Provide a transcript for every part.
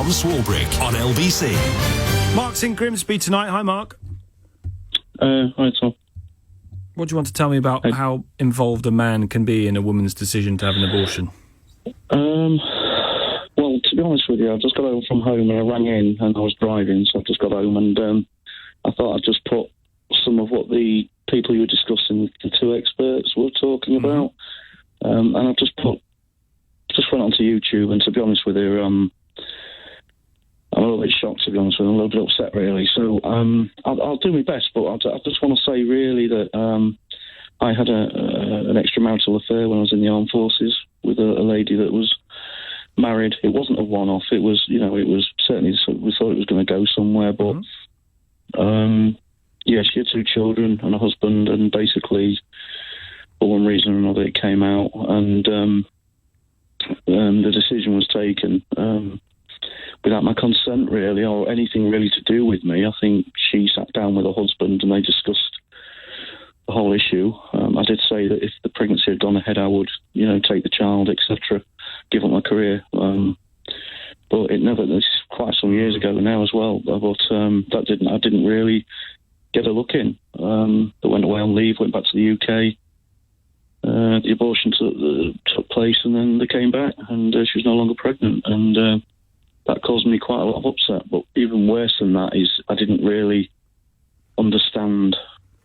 Tom Swarbrick on LBC. Mark's in Grimsby tonight. Hi, Mark. Hi, Tom. What do you want to tell me about how involved a man can be in a woman's decision to have an abortion? Well, to be honest with you, I just got home from home and I rang in and I was driving, so I just got home and I thought I'd just put some of what the people you were discussing, the two experts, were talking about. And I just went onto YouTube, and to be honest with you, I'm a little bit shocked, to be honest with you. I'm a little bit upset, really. So I'll do my best, but I just want to say, really, that I had an extramarital affair when I was in the armed forces with a lady that was married. It wasn't a one-off. It was, it was certainly, we thought it was going to go somewhere, but she had 2 children and a husband, and basically, for one reason or another, it came out, and the decision was taken without my consent, really, or anything really to do with me. I think she sat down with her husband and they discussed the whole issue. I did say that if the pregnancy had gone ahead, I would, take the child, etc., give up my career. But it never. This is quite some years ago now as well. But I didn't really get a look in. I went away on leave, went back to the UK. The abortion took place, and then they came back, and she was no longer pregnant, and that caused me quite a lot of upset. But even worse than that is I didn't really understand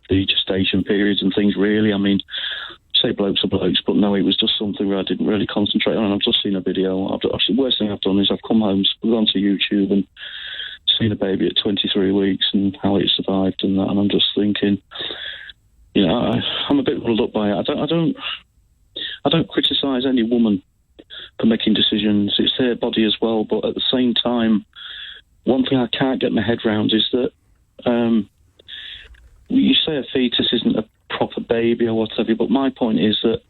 the gestation periods and things, really. I mean, say blokes are blokes, but no, it was just something where I didn't really concentrate on. And I've just seen a video. The worst thing I've done is I've come home, gone to YouTube and seen a baby at 23 weeks and how it survived and that, and I'm just thinking, I'm a bit muddled up by it. I don't criticise any woman for making decisions. It's their body as well, but at the same time, one thing I can't get my head round is that you say a fetus isn't a proper baby or whatever, but my point is that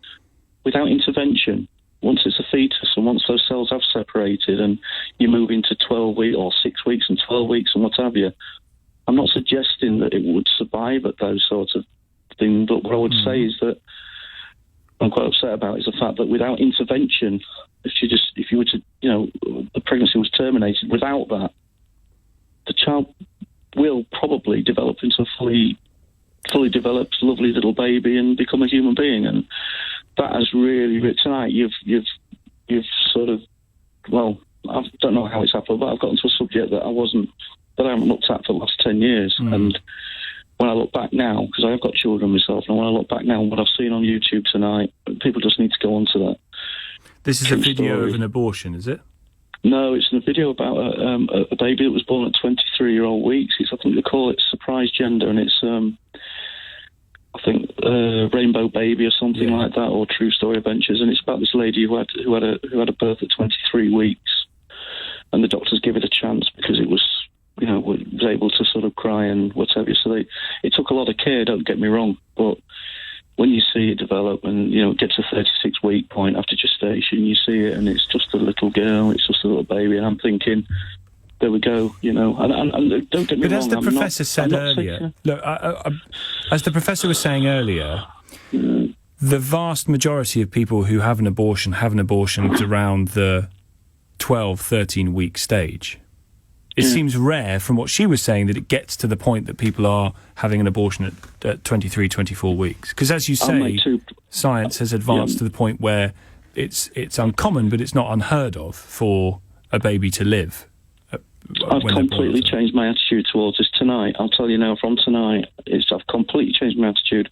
without intervention, once it's a fetus and once those cells have separated and you move into 12 weeks or 6 weeks and 12 weeks and what have you, I'm not suggesting that it would survive at those sorts of things, but what I would say is that I'm quite upset about is the fact that without intervention, if you were to, the pregnancy was terminated, without that, the child will probably develop into a fully developed, lovely little baby and become a human being. And that has really, tonight you've sort of, well, I don't know how it's happened, but I've gotten to a subject that I haven't looked at for the last 10 years. And when I look back now, because I have got children myself, and when I look back now and what I've seen on YouTube tonight, people just need to go on to that. This is a video of an abortion, is it? No, it's a video about a baby that was born at 23-year-old weeks. I think they call it surprise gender, and it's, I think, Rainbow Baby or something like that, or True Story Adventures, and it's about this lady who had a birth at 23 weeks, and the doctors give it a chance because it was, was able to sort of cry and whatever. So it took a lot of care, don't get me wrong, but when you see it develop and, it gets to 36-week point after gestation, you see it and it's just a little girl, it's just a little baby, and I'm thinking, there we go, and don't get me wrong. But as the professor said earlier, as the professor was saying earlier, the vast majority of people who have an abortion around the 12, 13-week stage. It seems rare from what she was saying that it gets to the point that people are having an abortion at 23, 24 weeks. Because as you say, science has advanced to the point where it's uncommon, but it's not unheard of for a baby to live. I've completely changed my attitude towards this tonight. I'll tell you now, from tonight, I've completely changed my attitude.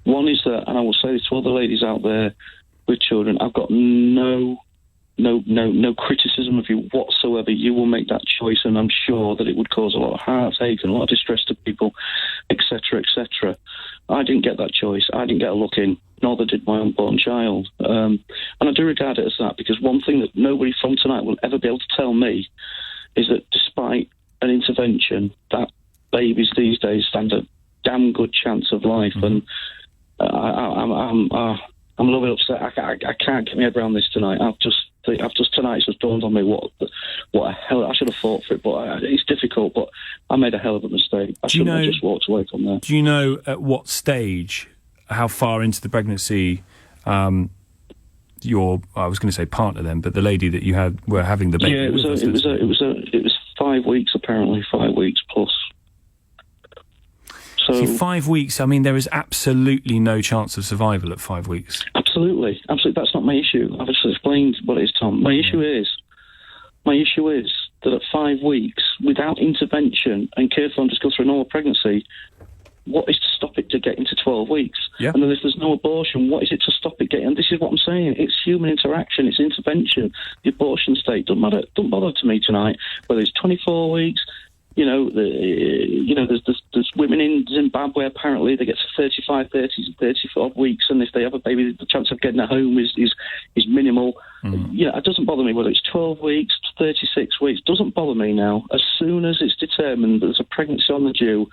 One is that, and I will say this to all the ladies out there with children, I've got no criticism of you whatsoever. You will make that choice, and I'm sure that it would cause a lot of heartache and a lot of distress to people, etc., etc. I didn't get that choice. I didn't get a look in, nor did my unborn child. And I do regard it as that, because one thing that nobody from tonight will ever be able to tell me is that despite an intervention, that babies these days stand a damn good chance of life. And I'm a little bit upset. I can't get my head around this tonight. Tonight it's just dawned on me what a hell. I should have fought for it, but it's difficult. But I made a hell of a mistake. I shouldn't have just walked away from there. Do you know at what stage, how far into the pregnancy, I was going to say partner then, but the lady that you were having the baby. Yeah, it was 5 weeks apparently, 5 weeks plus. So see, 5 weeks. I mean, there is absolutely no chance of survival at 5 weeks. Absolutely. That's not my issue. I've just explained what it is, Tom. My issue is that at 5 weeks, without intervention and careful and just go through a normal pregnancy, what is to stop it to get into 12 weeks? Yeah. And then if there's no abortion, what is it to stop it getting? And this is what I'm saying. It's human interaction. It's intervention. The abortion state doesn't matter. Don't bother to me tonight whether it's 24 weeks. There's women in Zimbabwe, apparently, they get to 35, 30, 34 weeks, and if they have a baby, the chance of getting it home is minimal. It doesn't bother me whether it's 12 weeks, 36 weeks. Doesn't bother me now. As soon as it's determined that there's a pregnancy on the due,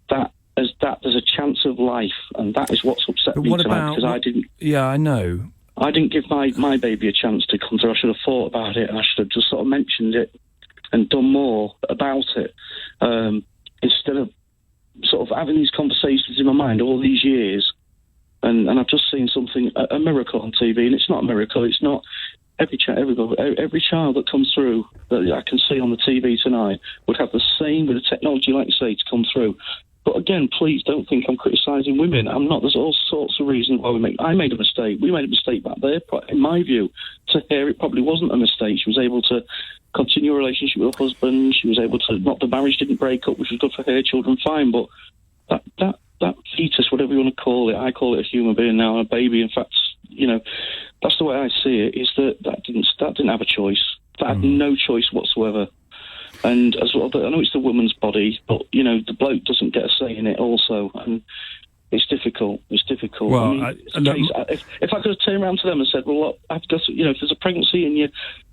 there's a chance of life, and that is what's upset me tonight, because I didn't... Yeah, I know. I didn't give my baby a chance to come through. I should have thought about it, and I should have just sort of mentioned it and done more about it, instead of sort of having these conversations in my mind all these years. And I've just seen something, a miracle on TV, and it's not a miracle. It's not every child that comes through that I can see on the TV tonight would have the same with the technology, like you say, to come through. But again, please don't think I'm criticising women. I'm not. There's all sorts of reasons why I made a mistake. We made a mistake back there. In my view, to her, it probably wasn't a mistake. She was able to continue a relationship with her husband. She was able to, not the marriage didn't break up, which was good for her children, fine. But that fetus, whatever you want to call it, I call it a human being now, a baby. In fact, that's the way I see it. Is that didn't have a choice. That had no choice whatsoever. And as well, I know it's the woman's body, but the bloke doesn't get a say in it also, and it's difficult. It's difficult. Well, if I could have turned around to them and said, "Well, look, I've got if there's a pregnancy and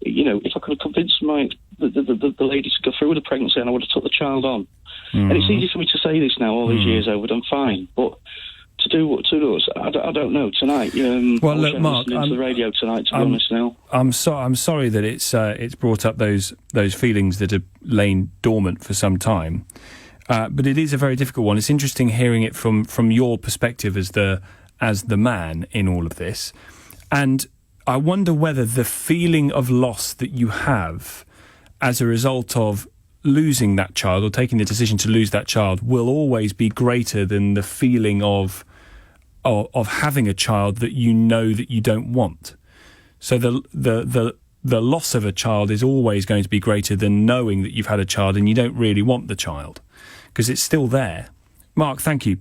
if I could have convinced the lady to go through with the pregnancy, and I would have took the child on." And it's easy for me to say this now, all these years over, I'm fine, but to do I don't know tonight. Well, look, Mark, listening to the radio tonight. To be honest, now I'm sorry that it's brought up those feelings that have lain dormant for some time, but it is a very difficult one. It's interesting hearing it from your perspective as the man in all of this, and I wonder whether the feeling of loss that you have as a result of losing that child or taking the decision to lose that child will always be greater than the feeling of having a child that that you don't want. So the loss of a child is always going to be greater than knowing that you've had a child and you don't really want the child, because it's still there. Mark, thank you.